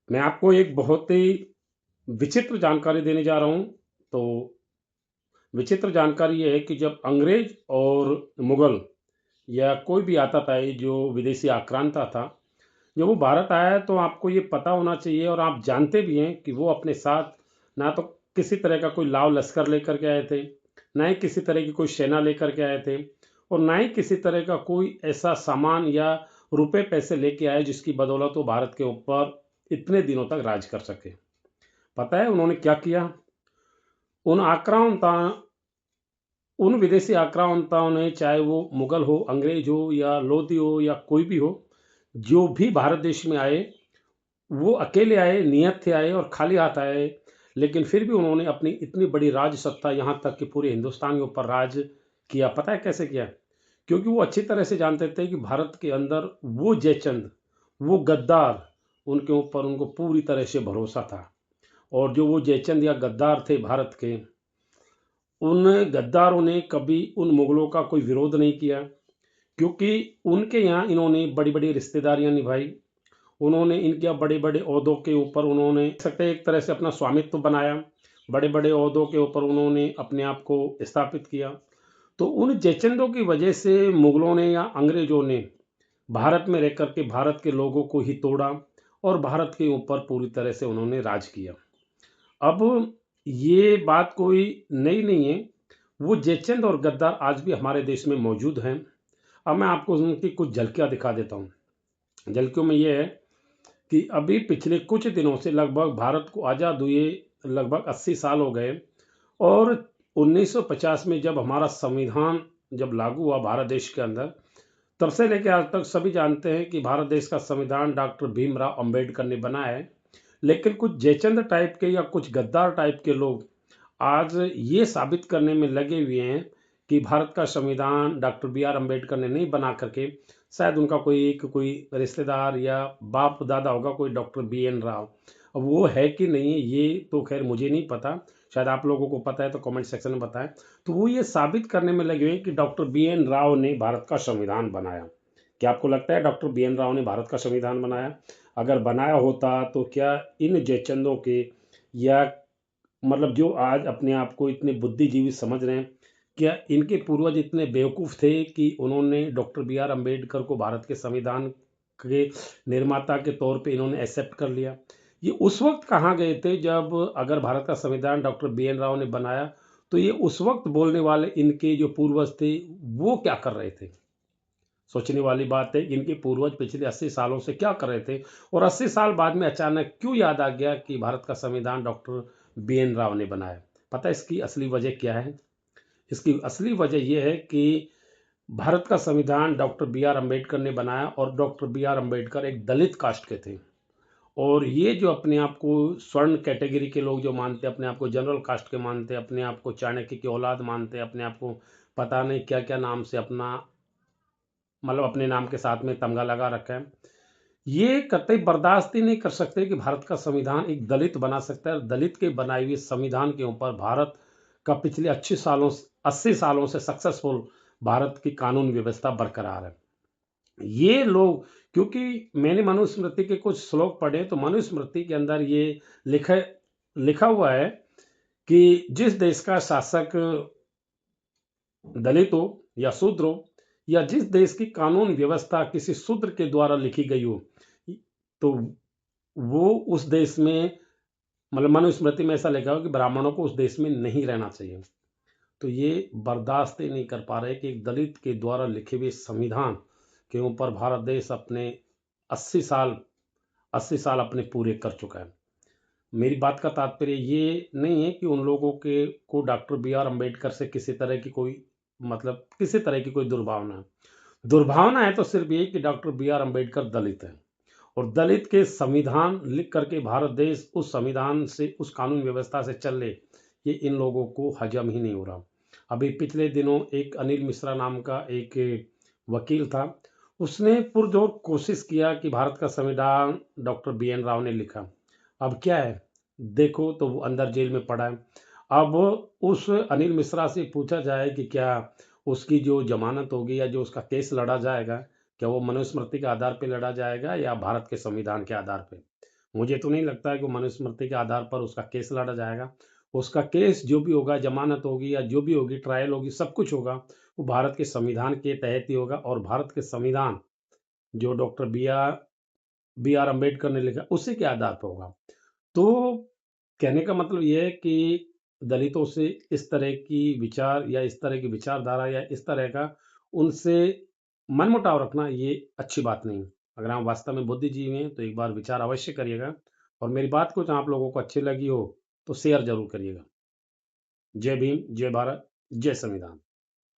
मैं आपको एक बहुत ही विचित्र जानकारी देने जा रहा हूँ। तो विचित्र जानकारी ये है कि जब अंग्रेज और मुगल या कोई भी आता था, ये जो विदेशी आक्रांता था, जब वो भारत आया तो आपको ये पता होना चाहिए और आप जानते भी हैं कि वो अपने साथ ना तो किसी तरह का कोई लाव लश्कर लेकर के आए थे, ना ही किसी तरह की कोई सेना लेकर के आए थे, और ना ही किसी तरह का कोई ऐसा सामान या रुपए पैसे लेके आए जिसकी बदौलत वो भारत के ऊपर इतने दिनों तक राज कर सके। पता है उन्होंने क्या किया? उन आक्रांता उन विदेशी आक्रांताओं ने, चाहे वो मुगल हो, अंग्रेज हो या लोधी हो या कोई भी हो, जो भी भारत देश में आए, वो अकेले आए, नियत थे आए और खाली हाथ आए। लेकिन फिर भी उन्होंने अपनी इतनी बड़ी राज सत्ता, यहाँ तक कि पूरे हिंदुस्तान के ऊपर राज किया। पता है कैसे किया? क्योंकि वो अच्छी तरह से जानते थे कि भारत के अंदर वो जयचंद, वो गद्दार, उनके ऊपर उनको पूरी तरह से भरोसा था। और जो वो जयचंद या गद्दार थे भारत के, उन गद्दारों ने कभी उन मुगलों का कोई विरोध नहीं किया, क्योंकि उनके यहाँ इन्होंने बड़ी बड़ी रिश्तेदारियां निभाई। उन्होंने इनके बड़े बड़े ओहदों के ऊपर, उन्होंने कह सकते हैं एक तरह से अपना स्वामित्व बनाया। बड़े बड़े ओहदों के ऊपर उन्होंने अपने आप को स्थापित किया। तो उन जयचंदों की वजह से मुगलों ने या अंग्रेजों ने भारत में रह करके भारत के लोगों को ही तोड़ा और भारत के ऊपर पूरी तरह से उन्होंने राज किया। अब ये बात कोई नई नहीं है। वो जयचंद और गद्दार आज भी हमारे देश में मौजूद हैं। अब मैं आपको उनकी कुछ झलकियां दिखा देता हूँ। झलकियों में ये है कि अभी पिछले कुछ दिनों से, लगभग भारत को आज़ाद हुए लगभग 80 साल हो गए, और 1950 में जब हमारा संविधान जब लागू हुआ भारत देश के अंदर, तब से लेकर आज तक सभी जानते हैं कि भारत देश का संविधान डॉक्टर भीमराव अंबेडकर ने बनाया है। लेकिन कुछ जयचंद टाइप के या कुछ गद्दार टाइप के लोग आज ये साबित करने में लगे हुए हैं कि भारत का संविधान डॉक्टर बी आर अम्बेडकर ने नहीं बना करके, शायद उनका कोई रिश्तेदार या बाप दादा होगा, कोई डॉक्टर बी एन राव। अब वो है कि नहीं है ये तो खैर मुझे नहीं पता, शायद आप लोगों को पता है तो कमेंट सेक्शन में बताएं। तो वो ये साबित करने में लगे हुए हैं कि डॉक्टर बी एन राव ने भारत का संविधान बनाया। क्या आपको लगता है डॉक्टर बी एन राव ने भारत का संविधान बनाया? अगर बनाया होता तो क्या इन जयचंदों के, या मतलब जो आज अपने आप को इतने बुद्धिजीवी समझ रहे हैं, क्या इनके पूर्वज इतने बेवकूफ़ थे कि उन्होंने डॉक्टर बी आर अम्बेडकर को भारत के संविधान के निर्माता के तौर पे इन्होंने एक्सेप्ट कर लिया? ये उस वक्त कहाँ गए थे जब, अगर भारत का संविधान डॉक्टर बी एन राव ने बनाया, तो ये उस वक्त बोलने वाले इनके जो पूर्वज थे वो क्या कर रहे थे? सोचने वाली बात है कि इनके पूर्वज पिछले 80 सालों से क्या कर रहे थे, और 80 साल बाद में अचानक क्यों याद आ गया कि भारत का संविधान डॉक्टर बी एन राव ने बनाया? पता है इसकी असली वजह क्या है? इसकी असली वजह यह है कि भारत का संविधान डॉक्टर बी आर अम्बेडकर ने बनाया, और डॉक्टर बी आर अम्बेडकर एक दलित कास्ट के थे। और ये जो अपने आप को स्वर्ण कैटेगरी के लोग जो मानते हैं, अपने आप को जनरल कास्ट के मानते हैं, अपने आप को चाणक्य की औलाद मानते हैं, अपने आप को पता नहीं क्या क्या नाम से अपना, मतलब अपने नाम के साथ में तमगा लगा रखा है, ये कतई बर्दाश्त ही नहीं कर सकते कि भारत का संविधान एक दलित बना सकता है। दलित के बनाए हुए संविधान के ऊपर भारत का पिछले अच्छे सालों 80 सालों से सक्सेसफुल भारत की कानून व्यवस्था बरकरार है। ये लोग, क्योंकि मैंने मनुस्मृति के कुछ श्लोक पढ़े, तो मनुस्मृति के अंदर ये लिखा लिखा हुआ है कि जिस देश का शासक दलित हो या शूद्र हो, या जिस देश की कानून व्यवस्था किसी शूद्र के द्वारा लिखी गई हो, तो वो उस देश में, मतलब मनुस्मृति में ऐसा लिखा हो कि ब्राह्मणों को उस देश में नहीं रहना चाहिए। तो ये बर्दाश्त ही नहीं कर पा रहे कि एक दलित के द्वारा लिखे हुए संविधान के ऊपर भारत देश अपने 80 साल 80 साल अपने पूरे कर चुका है। मेरी बात का तात्पर्य ये नहीं है कि उन लोगों के को डॉक्टर बी आर अम्बेडकर से किसी तरह की कोई, मतलब किसी तरह की कोई दुर्भावना है। दुर्भावना है तो सिर्फ ये कि डॉक्टर बी आर अम्बेडकर दलित है, और दलित के संविधान लिख करके भारत देश उस संविधान से, उस कानून व्यवस्था से चल ले, ये इन लोगों को हजम ही नहीं हो रहा। अभी पिछले दिनों एक अनिल मिश्रा नाम का एक वकील था, उसने पुरजोर कोशिश किया कि भारत का संविधान डॉक्टर बी एन राव ने लिखा। अब क्या है, देखो तो वो अंदर जेल में पड़ा है। अब उस अनिल मिश्रा से पूछा जाए कि क्या उसकी जो जमानत होगी या जो उसका केस लड़ा जाएगा, क्या वो मनुस्मृति के आधार पे लड़ा जाएगा या भारत के संविधान के आधार पे? मुझे तो नहीं लगता है कि मनुस्मृति के आधार पर उसका केस लड़ा जाएगा। उसका केस जो भी होगा, ज़मानत होगी या जो भी होगी, ट्रायल होगी, सब कुछ होगा, वो भारत के संविधान के तहत ही होगा और भारत के संविधान जो डॉक्टर बी आर अम्बेडकर ने लिखा, उसी के आधार पर होगा। तो कहने का मतलब ये है कि दलितों से इस तरह की विचार या इस तरह की विचारधारा या इस तरह का उनसे मनमुटाव रखना ये अच्छी बात नहीं है। अगर आप वास्तव में बुद्धिजीवी हैं तो एक बार विचार अवश्य करिएगा और मेरी बात कुछ आप लोगों को अच्छी लगी हो तो शेयर ज़रूर करिएगा। जय भीम, जय भारत, जय संविधान।